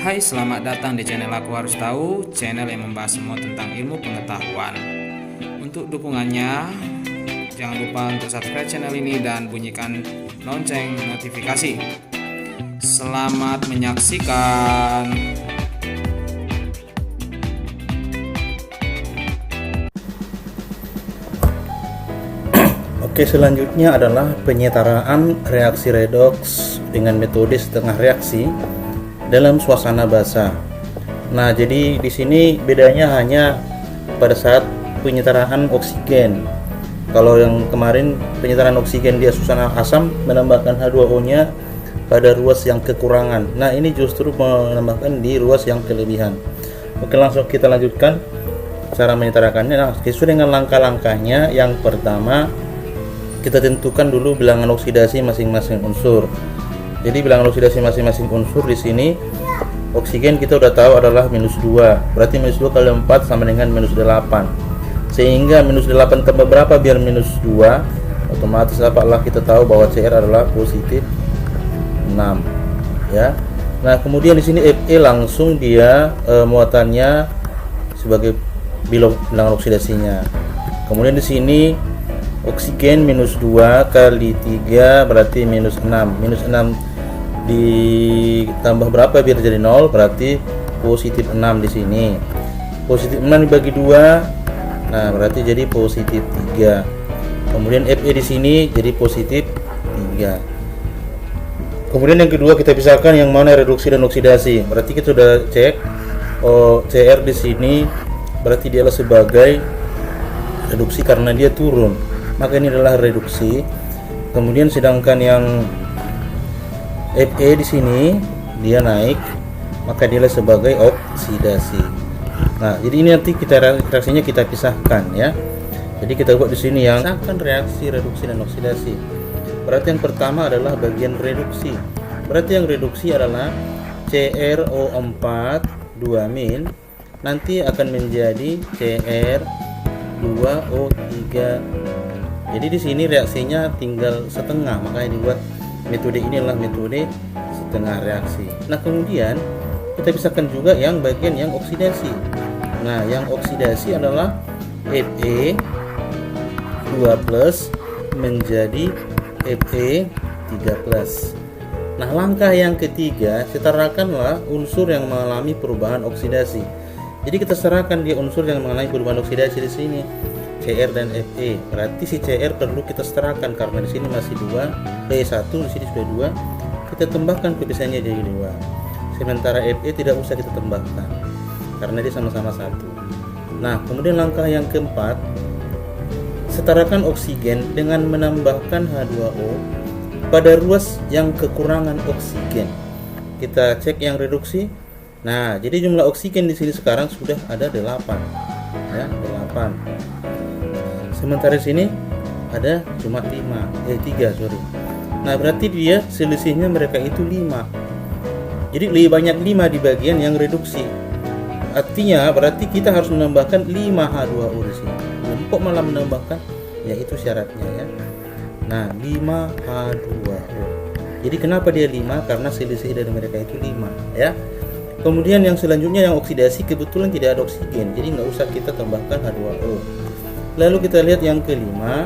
Hai, selamat datang di channel Aku Harus Tahu, channel yang membahas semua tentang ilmu pengetahuan. Untuk dukungannya, jangan lupa untuk subscribe channel ini dan bunyikan lonceng notifikasi. Selamat menyaksikan. Oke, selanjutnya adalah penyetaraan reaksi redoks dengan metode setengah reaksi dalam suasana basah. Nah, jadi di sini bedanya hanya pada saat penyetaraan oksigen. Kalau yang kemarin penyetaraan oksigen dia suasana asam menambahkan H2O-nya pada ruas yang kekurangan. Nah, ini justru menambahkan di ruas yang kelebihan. Oke, langsung kita lanjutkan cara menyetarakannya. Nah, sesuai dengan langkah-langkahnya. Yang pertama, kita tentukan dulu bilangan oksidasi masing-masing unsur. Jadi bilangan oksidasi masing-masing unsur di sini oksigen kita udah tahu adalah -2. Berarti -2 kali 4 sama dengan -8. Sehingga -8 tambah berapa biar -2? Otomatis dapatlah kita tahu bahwa Cr adalah positif 6. Ya. Nah, kemudian di sini Fe langsung dia muatannya sebagai bilangan oksidasinya. Kemudian di sini oksigen -2 kali 3 berarti -6. -6 ditambah berapa biar jadi 0? Berarti positif 6 di sini. Positif 6 dibagi 2, nah berarti jadi positif 3. Kemudian Fe di sini jadi positif 3. Kemudian yang kedua kita pisahkan yang mana reduksi dan oksidasi. Berarti kita sudah cek Cr di sini berarti dia sebagai reduksi karena dia turun. Maka ini adalah reduksi. Kemudian sedangkan yang Fe di sini dia naik, maka dia sebagai oksidasi. Nah, jadi ini nanti kita reaksinya kita pisahkan ya. Jadi kita buat di sini yang pisahkan reaksi reduksi dan oksidasi. Berarti yang pertama adalah bagian reduksi. Berarti yang reduksi adalah CrO4 2- nanti akan menjadi Cr2O3. Jadi di sini reaksinya tinggal setengah, makanya dibuat metode ini adalah metode setengah reaksi. Nah, kemudian kita pisahkan juga yang bagian yang oksidasi. Nah, yang oksidasi adalah Fe 2+ menjadi Fe 3+. Nah, langkah yang ketiga, setarakanlah unsur yang mengalami perubahan oksidasi. Jadi kita serahkan dia unsur yang mengalami perubahan oksidasi di sini. Cr dan Fe. Berarti si Cr perlu kita setarakan karena di sini masih 1, di sini sudah 2. Kita tambahkan kebiasaannya jadi 2. Sementara Fe tidak usah kita tambahkan karena dia sama-sama 1. Nah, kemudian langkah yang keempat, setarakan oksigen dengan menambahkan H2O pada ruas yang kekurangan oksigen. Kita cek yang reduksi. Nah, jadi jumlah oksigen di sini sekarang sudah ada 8. Ya, 8. Sementara di sini ada cuma 3, sorry. Nah, berarti dia selisihnya mereka itu 5. Jadi lebih banyak 5 di bagian yang reduksi. Artinya berarti kita harus menambahkan 5 H2O di sini. Kok malah menambahkan? Ya itu syaratnya ya. Nah, 5 H2O. Jadi kenapa dia 5? Karena selisih dari mereka itu 5 ya. Kemudian yang selanjutnya yang oksidasi kebetulan tidak ada oksigen. Jadi nggak usah kita tambahkan H2O. Lalu kita lihat yang kelima,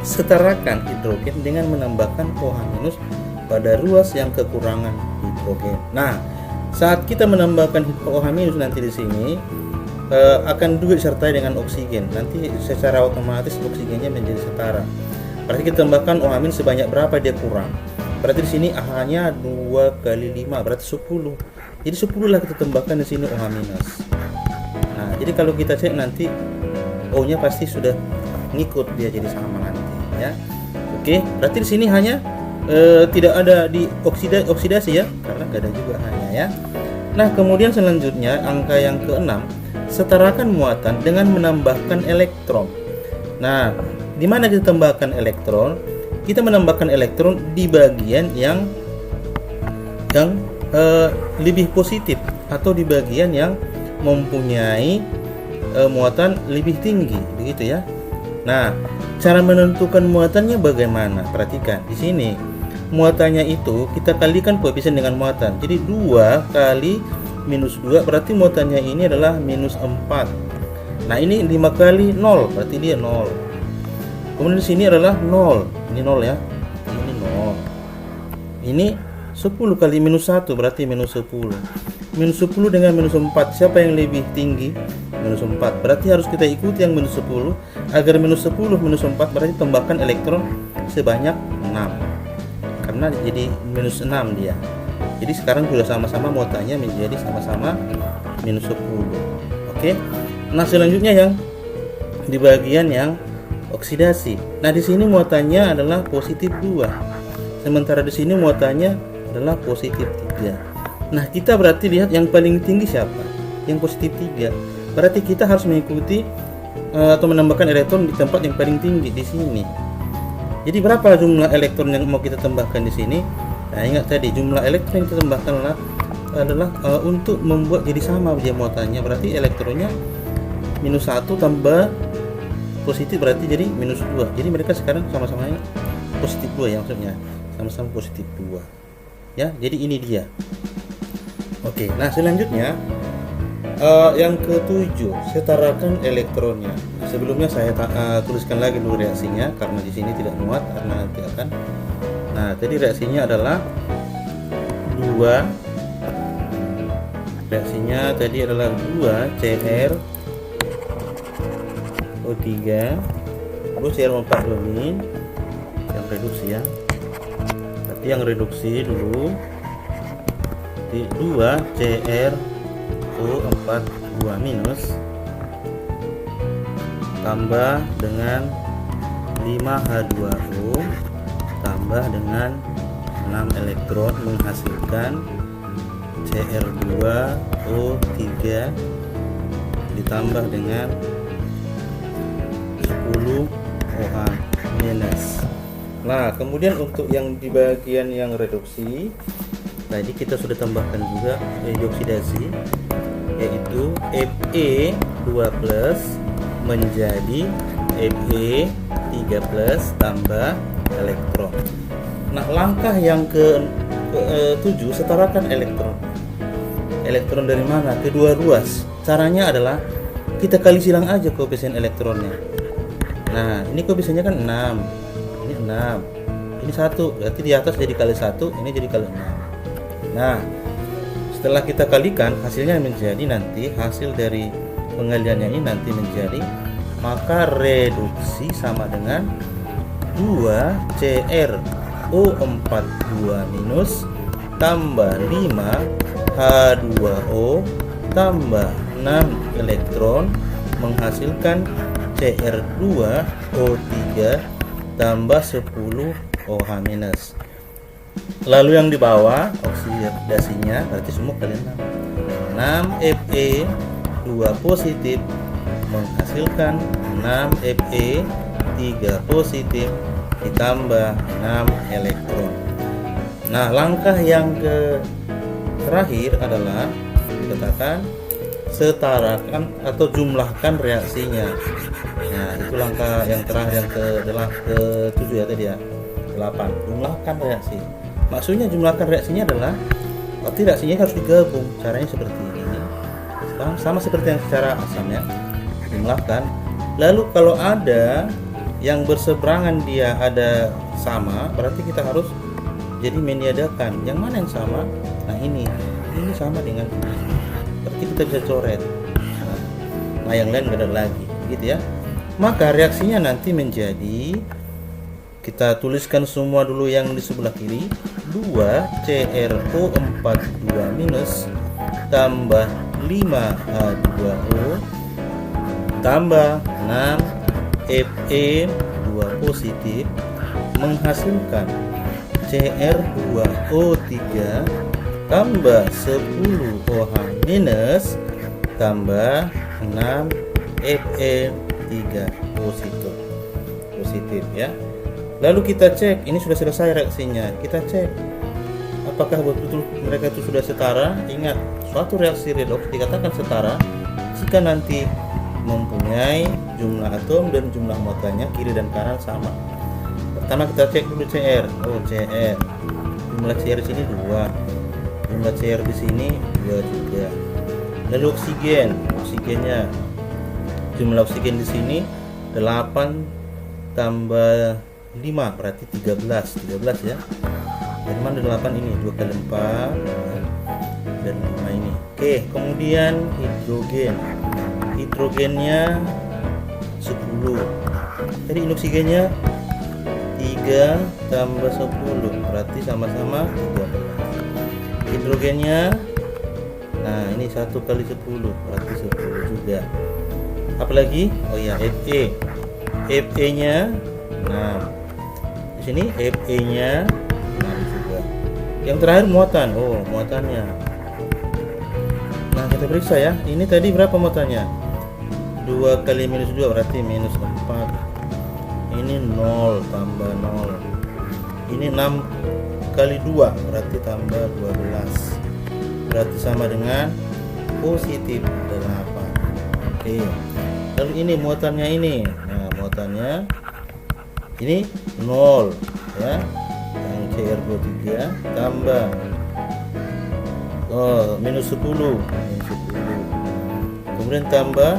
setarakan hidrogen dengan menambahkan OH- pada ruas yang kekurangan hidrogen. Nah, saat kita menambahkan OH- nanti di sini akan juga disertai dengan oksigen. Nanti secara otomatis oksigennya menjadi setara. Berarti kita tambahkan OH- sebanyak berapa dia kurang. Berarti di sini AH-nya 2 kali 5 berarti 10. Jadi 10 lah kita tambahkan di sini OH-. Nah, jadi kalau kita cek nanti O-nya pasti sudah ngikut dia jadi sama nanti ya. Oke, berarti di sini hanya tidak ada di oksidasi ya, karena nggak ada juga hanya ya. Nah, kemudian selanjutnya angka yang keenam, setarakan muatan dengan menambahkan elektron. Nah, di mana kita tambahkan elektron? Kita menambahkan elektron di bagian yang lebih positif atau di bagian yang mempunyai muatan lebih tinggi, begitu ya. Nah, cara menentukan muatannya bagaimana? Perhatikan di sini muatannya itu kita kalikan koefisien dengan muatan. Jadi 2 kali minus 2 berarti muatannya ini adalah minus 4. Nah ini 5 kali 0 berarti dia 0. Kemudian di sini adalah 0. Ini 0 ya. Ini 0. Ini 10 kali minus 1 berarti minus 10. Minus 10 dengan minus 4, siapa yang lebih tinggi? Minus 4. Berarti harus kita ikuti yang minus 10. Agar minus 10 minus 4 berarti tambahkan elektron sebanyak 6. Karena jadi minus 6 dia. Jadi sekarang sudah sama-sama muatannya menjadi sama-sama minus 10. Oke. Nah, selanjutnya yang di bagian yang oksidasi. Nah, di sini muatannya adalah positif 2. Sementara di sini muatannya adalah positif 3. Nah, kita berarti lihat yang paling tinggi siapa? Yang positif 3. Berarti kita harus mengikuti atau menambahkan elektron di tempat yang paling tinggi di sini. Jadi berapa jumlah elektron yang mau kita tambahkan di sini? Nah, ingat tadi jumlah elektron yang kita tambahkan adalah untuk membuat jadi sama dia muatannya. Berarti elektronnya minus 1 tambah positif berarti jadi minus 2. Jadi mereka sekarang sama-sama positif 2 ya maksudnya. Sama-sama positif 2. Ya, jadi ini dia. Oke, nah selanjutnya yang ke-7, setarakan elektronnya. Nah, sebelumnya saya tuliskan lagi dulu reaksinya karena di sini tidak muat karena nanti akan. Nah, jadi reaksinya adalah 2. Reaksinya tadi adalah 2 Cr O3 plus Cr4 domin yang reduksi ya. Berarti yang reduksi dulu di 2 Cr O42 minus tambah dengan 5H2O tambah dengan 6 elektron menghasilkan Cr2O3 ditambah dengan 10 OH minus. Nah, kemudian untuk yang di bagian yang reduksi tadi kita sudah tambahkan juga dioksidasi, yaitu Fe2+ menjadi Fe3+ tambah elektron. Nah, langkah yang ke-7, setarakan elektron. Elektron dari mana? Kedua ruas. Caranya adalah kita kali silang aja koefisien elektronnya. Nah, ini koefisiennya kan 6. Ini 6. Ini 1. Berarti di atas jadi kali 1, ini jadi kali 6. Nah, setelah kita kalikan hasilnya menjadi nanti hasil dari pengaliannya ini nanti menjadi, maka reduksi sama dengan 2 CrO42 minus tambah 5 H2O tambah 6 elektron menghasilkan Cr2O3 tambah 10 OH minus. Lalu yang di bawah oksidasinya berarti semua kali 6 Fe 2 positif menghasilkan 6 Fe 3 positif ditambah 6 elektron. Nah, langkah yang terakhir adalah dikatakan setarakan atau jumlahkan reaksinya. Nah, itu langkah yang terakhir yang ke-7 ya tadi ya. 8. Jumlahkan reaksi. Maksudnya jumlahkan reaksinya adalah berarti reaksinya harus digabung. Caranya seperti ini. Sama seperti yang secara asam ya. Jumlahkan. Lalu kalau ada yang berseberangan dia ada sama, berarti kita harus jadi meniadakan. Yang mana yang sama? Nah, ini sama dengan ini. Berarti kita bisa coret. Nah, yang lain nggak ada lagi, gitu ya. Maka reaksinya nanti menjadi, kita tuliskan semua dulu yang di sebelah kiri, 2 CrO42 minus tambah 5H2O tambah 6 Fe2 positif menghasilkan Cr2O3 tambah 10 OH minus tambah 6 Fe3 positif ya. Lalu kita cek, ini sudah selesai reaksinya. Kita cek apakah betul mereka itu sudah setara. Ingat, suatu reaksi redoks dikatakan setara jika nanti mempunyai jumlah atom dan jumlah muatannya kiri dan kanan sama. Pertama kita cek dulu CR. Oh, CR. Jumlah CR di sini 2. Jumlah CR di sini 2 juga. Lalu oksigennya. Jumlah oksigen di sini 8 tambah 5 berarti 13 ya. Dari mana 8 ini? 2 kali 4 dan 5 ini. Oke, kemudian hidrogennya 10. Jadi oksigennya 3 tambah 10 berarti sama-sama 13. Hidrogennya, nah ini 1 kali 10 berarti 10 juga. Apalagi? Oh ya, Fe nya 6. Di sini Fe nya 6 juga. Yang terakhir muatan. Oh, muatannya. Nah, kita periksa ya. Ini tadi berapa muatannya? 2 kali minus 2 berarti minus 4. Ini 0 tambah 0. Ini 6 kali 2 berarti tambah 12. Berarti sama dengan positif 8. Oke. Lalu ini muatannya ini. Nah, muatannya ini 0 ya. Yang CR23 tambah minus 10. Kemudian tambah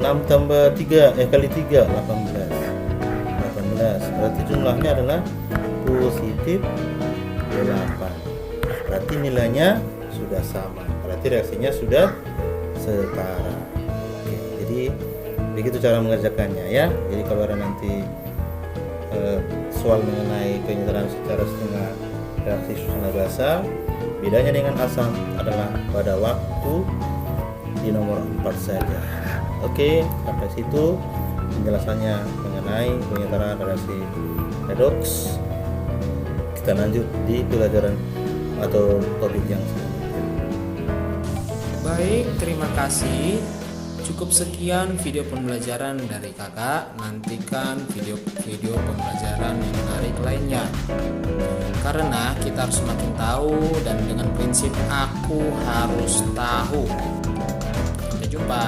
6 tambah 3 kali 3 18. Berarti jumlahnya adalah positif 8. Berarti nilainya sudah sama. Berarti reaksinya sudah setara. Oke, jadi begitu cara mengerjakannya ya. Jadi kalau ada nanti soal mengenai penyetaraan secara setengah reaksi susunan basa, bedanya dengan asam adalah pada waktu di nomor 4 saja. Oke, sampai situ penjelasannya mengenai penyetaraan reaksi redox. Kita lanjut di pelajaran atau topik yang selanjutnya. Baik, terima kasih. Cukup sekian video pembelajaran dari kakak. Nantikan video pembelajaran yang menarik lainnya. Karena kita harus semakin tahu dan dengan prinsip aku harus tahu. Sampai jumpa.